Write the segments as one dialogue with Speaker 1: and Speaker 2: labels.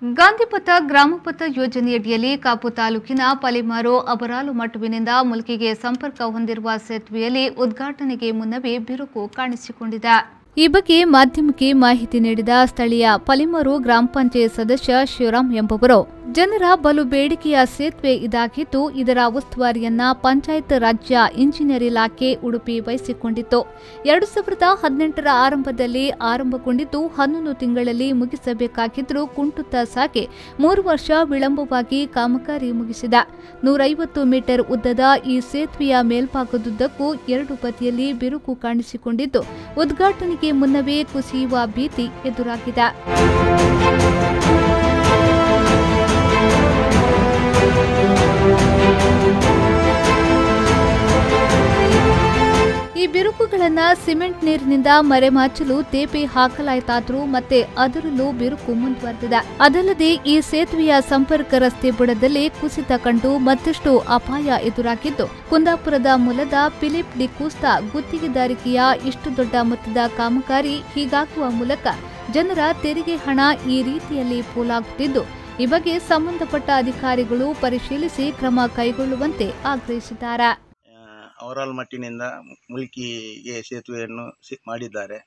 Speaker 1: ಗಾಂಧಿಪಥ ಗ್ರಾಮಪಥ ಯೋಜನೆಯಡಿಯಲ್ಲಿ ಕಾಪು ತಾಲೂಕಿನ ಪಲಿಮಾರು ಅಬರಾಲು ಮಟ್ಟವಿನಿಂದ ಮುಲ್ಕಿಗೆ ಸಂಪರ್ಕ ಹೊಂದಿರುವ ಸೇತುವೆಯಲ್ಲಿ ಉದ್ಘಾಟನೆಗೆ ಮುನ್ನವೇ ಬಿರುಕು ಕಾಣಿಸಿಕೊಂಡಿದೆ. ಈ ಬಗ್ಗೆ ಮಾಧ್ಯಮಕ್ಕೆ ಮಾಹಿತಿ ನೀಡಿದ ಸ್ಥಳೀಯ ಪಲಿಮಾರು ಗ್ರಾಮ ಪಂಚಾಯತ್ ಸದಸ್ಯ ಶಿವರಾಮ್ ಎಂಬುವರು, ಜನರ ಬಲು ಬೇಡಿಕೆಯ ಸೇತುವೆ ಇದಾಗಿದ್ದು ಇದರ ಉಸ್ತುವಾರಿಯನ್ನ ಪಂಚಾಯತ್ ರಾಜ್ಯ ಇಂಜಿನಿಯರ್ ಇಲಾಖೆ ಉಡುಪಿ ವಹಿಸಿಕೊಂಡಿತ್ತು. 2018ರ ಆರಂಭದಲ್ಲಿ ಆರಂಭಗೊಂಡಿದ್ದು 11 ತಿಂಗಳಲ್ಲಿ ಮುಗಿಸಬೇಕಾಗಿದ್ದರೂ ಕುಂಟುತ್ತಾ ಸಾಗಿ 3 ವರ್ಷ ವಿಳಂಬವಾಗಿ ಕಾಮಗಾರಿ ಮುಗಿಸಿದೆ. 150 ಮೀಟರ್ ಉದ್ದದ ಈ ಸೇತುವೆಯ ಮೇಲ್ಭಾಗದುದ್ದಕ್ಕೂ 2 ಬದಿಯಲ್ಲಿ ಬಿರುಕು ಕಾಣಿಸಿಕೊಂಡಿದ್ದು ಉದ್ಘಾಟನೆಗೆ ಮುನ್ನವೇ ಕುಸಿಯುವ ಭೀತಿ ಎದುರಾಗಿದೆ. ಈ ಬಿರುಕುಗಳನ್ನು ಸಿಮೆಂಟ್ ನೀರಿನಿಂದ ಮರೆಮಾಚಲು ತೇಪೆ ಹಾಕಲಾಯಿತಾದರೂ ಮತ್ತೆ ಅದರಲ್ಲೂ ಬಿರುಕು ಮುಂದುವರೆದಿದೆ. ಅದಲ್ಲದೆ ಈ ಸೇತುವೆಯ ಸಂಪರ್ಕ ರಸ್ತೆ ಬುಡದಲ್ಲಿ ಕುಸಿತ ಕಂಡು ಮತ್ತಷ್ಟು ಅಪಾಯ ಎದುರಾಗಿದ್ದು, ಕುಂದಾಪುರದ ಮೂಲದ ಫಿಲಿಪ್ ಡಿ ಕೂಸ್ತಾ ಗುತ್ತಿಗೆದಾರಿಕೆಯ ಇಷ್ಟು ದೊಡ್ಡ ಮೊತ್ತದ ಕಾಮಗಾರಿ ಹೀಗಾಗುವ ಮೂಲಕ ಜನರ ತೆರಿಗೆ ಹಣ ಈ ರೀತಿಯಲ್ಲಿ ಪೋಲಾಗುತ್ತಿದ್ದು, ಈ ಬಗ್ಗೆ ಸಂಬಂಧಪಟ್ಟ ಅಧಿಕಾರಿಗಳು ಪರಿಶೀಲಿಸಿ ಕ್ರಮ ಕೈಗೊಳ್ಳುವಂತೆ ಆಗ್ರಹಿಸಿದ್ದಾರೆ.
Speaker 2: ಅವರಾಲ್ ಮಟ್ಟಿನಿಂದ ಮುಲ್ಕಿಗೆ ಸೇತುವೆಯನ್ನು ಮಾಡಿದ್ದಾರೆ.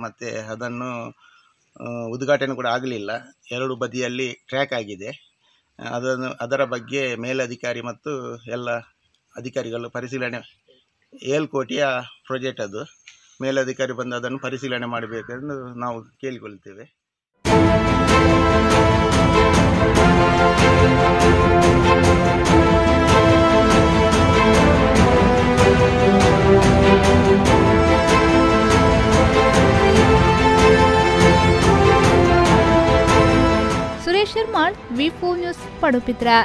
Speaker 2: ಮತ್ತು ಅದನ್ನು ಉದ್ಘಾಟನೆ ಕೂಡ ಆಗಲಿಲ್ಲ. 2 ಬದಿಯಲ್ಲಿ ಟ್ರ್ಯಾಕ್ ಆಗಿದೆ. ಅದರ ಬಗ್ಗೆ ಮೇಲಧಿಕಾರಿ ಮತ್ತು ಎಲ್ಲ ಅಧಿಕಾರಿಗಳು ಪರಿಶೀಲನೆ 7 ಕೋಟಿಯ ಪ್ರಾಜೆಕ್ಟ್ ಅದು. ಮೇಲಧಿಕಾರಿ ಬಂದು ಅದನ್ನು ಪರಿಶೀಲನೆ ಮಾಡಬೇಕೆಂದು ನಾವು ಕೇಳಿಕೊಳ್ತೇವೆ.
Speaker 1: ಸುರೇಶ್ ಶರ್ಮಾಳ್, ವಿ4 ನ್ಯೂಸ್, ಪಡುಬಿದ್ರೆ.